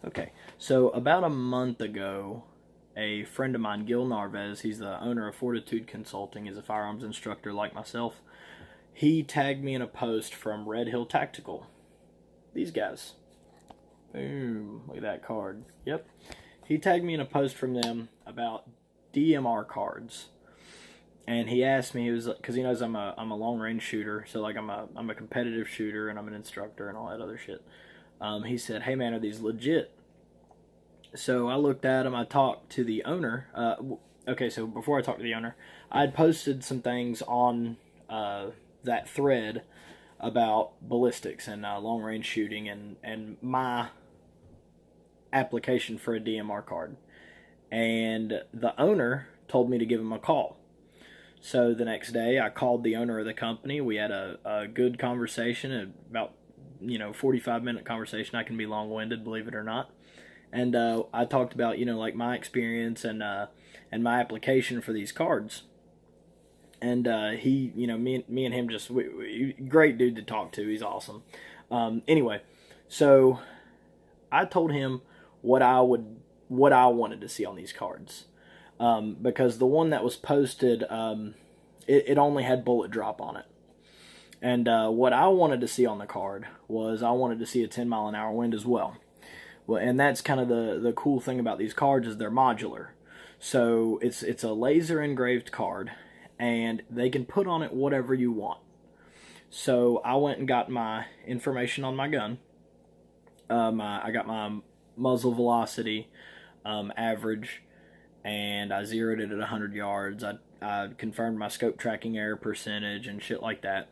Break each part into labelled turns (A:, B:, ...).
A: Okay, so about a month ago, a friend of mine, Gil Narvez, he's the owner of Fortitude Consulting, is a firearms instructor like myself. He tagged me in a post from Red Hill Tactical. These guys. Boom. Look at that card. Yep. He tagged me in a post from them about DMR cards. And he asked me, he was because he knows I'm a long range shooter, so like I'm a competitive shooter and I'm an instructor and all that other shit. He said, "Hey man, are these legit?" So I looked at them. I talked to the owner. Okay, so before I talked to the owner, I had posted some things on that thread about ballistics and long range shooting and my application for a DMR card. And the owner told me to give him a call. So the next day, I called the owner of the company. We had a good conversation, about 45-minute conversation. I can be long winded, believe it or not. And I talked about like my experience and my application for these cards. And he, me and him great dude to talk to. He's awesome. Anyway, so I told him what I wanted to see on these cards, because the one that was posted, it only had bullet drop on it. And what I wanted to see on the card was I wanted to see a 10-mile-an-hour wind as well. Well, and that's kind of the cool thing about these cards is they're modular. So it's a laser engraved card, and they can put on it whatever you want. So I went and got my information on my gun. I got my muzzle velocity, average, and I zeroed it at 100 yards. I confirmed my scope tracking error percentage and shit like that.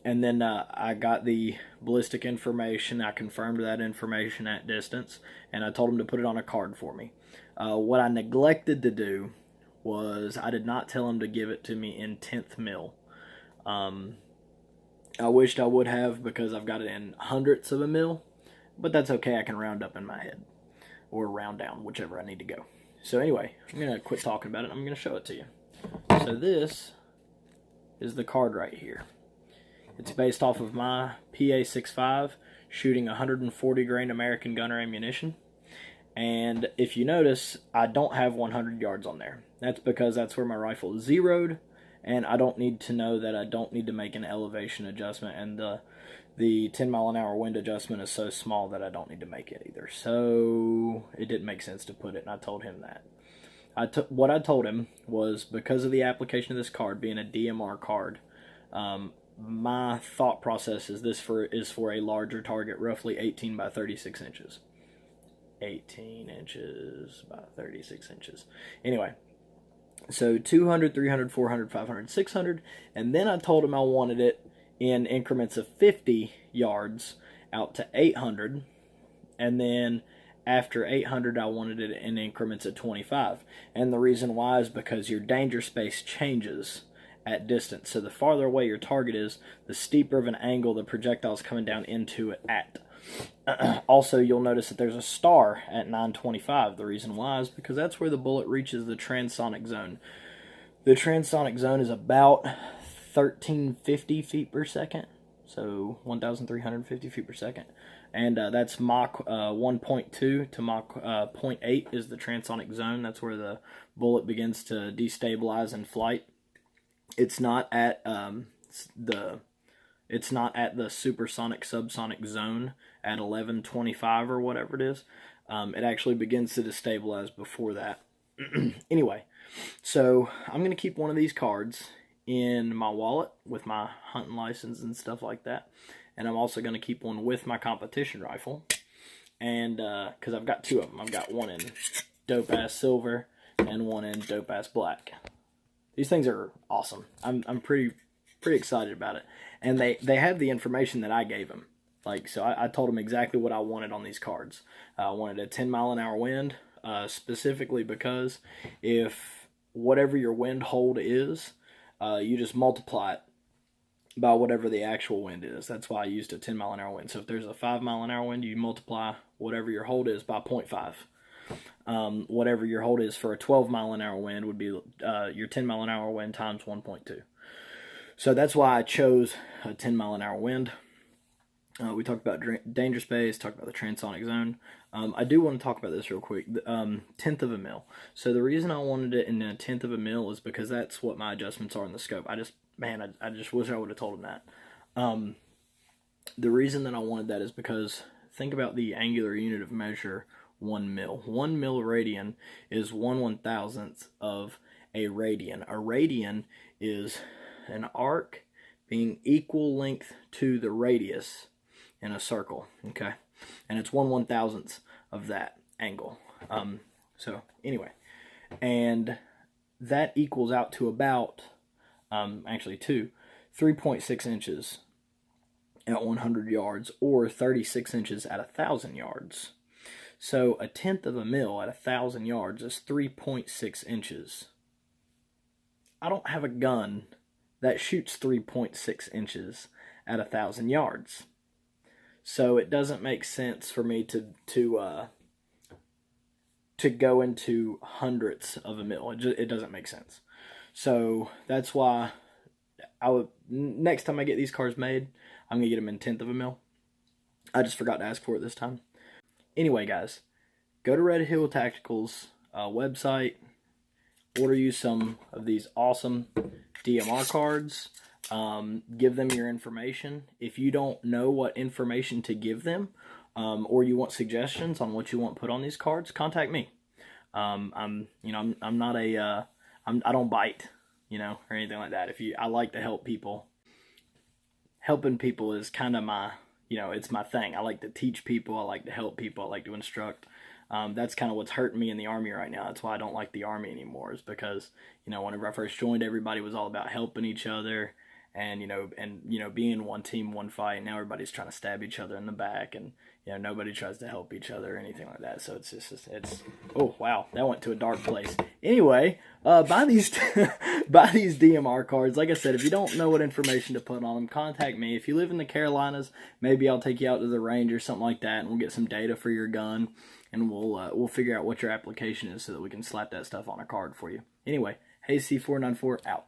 A: And then I got the ballistic information. I confirmed that information at distance, and I told him to put it on a card for me. What I neglected to do was I did not tell him to give it to me in 10th mil. I wished I would have, because I've got it in hundredths of a mil, but that's okay. I can round up in my head or round down, whichever I need to go. So anyway, I'm going to quit talking about it. I'm going to show it to you. So this is the card right here. It's based off of my PA-65 shooting 140 grain American gunner ammunition. And if you notice, I don't have 100 yards on there. That's because that's where my rifle is zeroed, and I don't need to know that I don't need to make an elevation adjustment, and the 10-mile-an-hour wind adjustment is so small that I don't need to make it either. So it didn't make sense to put it, and I told him that. What I told him was, because of the application of this card being a DMR card, my thought process is is for a larger target, roughly 18 by 36 inches. 18 inches by 36 inches. Anyway, so 200, 300, 400, 500, 600, and then I told him I wanted it in increments of 50 yards out to 800, and then after 800 I wanted it in increments of 25. And the reason why is because your danger space changes at distance. So the farther away your target is, the steeper of an angle the projectile is coming down into it at. Also, you'll notice that there's a star at 925. The reason why is because that's where the bullet reaches the transonic zone. The transonic zone is about 1350 feet per second, so 1,350 feet per second. And that's Mach 1.2 to Mach 0.8 is the transonic zone. That's where the bullet begins to destabilize in flight. It's not at it's not at the supersonic subsonic zone at 1125 or whatever it is. It actually begins to destabilize before that. Anyway, so I'm going to keep one of these cards in my wallet with my hunting license and stuff like that. And I'm also going to keep one with my competition rifle. And because I've got two of them. I've got one in dope-ass silver and one in dope-ass black. These things are awesome. I'm pretty excited about it. And they have the information that I gave them. So I told them exactly what I wanted on these cards. I wanted a 10-mile-an-hour wind, specifically because if whatever your wind hold is, you just multiply it by whatever the actual wind is. That's why I used a 10-mile-an-hour wind. So if there's a 5-mile-an-hour wind, you multiply whatever your hold is by 0.5. Whatever your hold is for a 12-mile-an-hour wind would be your 10-mile-an-hour wind times 1.2. So that's why I chose a 10-mile-an-hour wind. We talked about danger space, talked about the transonic zone. I do want to talk about this real quick. Tenth of a mil. So the reason I wanted it in a tenth of a mil is because that's what my adjustments are in the scope. I just wish I would have told him that. The reason that I wanted that is because think about the angular unit of measure, 1 mil. 1 milliradian is 1/1000th of a radian. A radian is an arc being equal length to the radius in a circle, okay? And it's 1/1000th of that angle. So anyway, and that equals out to about, actually 3.6 inches at 100 yards, or 36 inches at 1,000 yards. So a tenth of a mil at 1,000 yards is 3.6 inches. I don't have a gun that shoots 3.6 inches at 1,000 yards. So it doesn't make sense for me to go into hundredths of a mil. It doesn't make sense. So that's why next time I get these cars made, I'm going to get them in tenth of a mil. I just forgot to ask for it this time. Anyway, guys, go to Red Hill Tactical's website. Order you some of these awesome DMR cards. Give them your information. If you don't know what information to give them, or you want suggestions on what you want put on these cards, contact me. I'm not I don't bite, or anything like that. I like to help people. Helping people is kind of my, it's my thing. I like to teach people. I like to help people. I like to instruct. That's kind of what's hurting me in the Army right now. That's why I don't like the Army anymore, is because, whenever I first joined, everybody was all about helping each other and, being one team, one fight. Now everybody's trying to stab each other in the back, and, nobody tries to help each other or anything like that. So it's oh, wow, that went to a dark place. Anyway, buy these DMR cards. Like I said, if you don't know what information to put on them, contact me. If you live in the Carolinas, maybe I'll take you out to the range or something like that, and we'll get some data for your gun, and we'll figure out what your application is so that we can slap that stuff on a card for you. Anyway, HazyC494 out.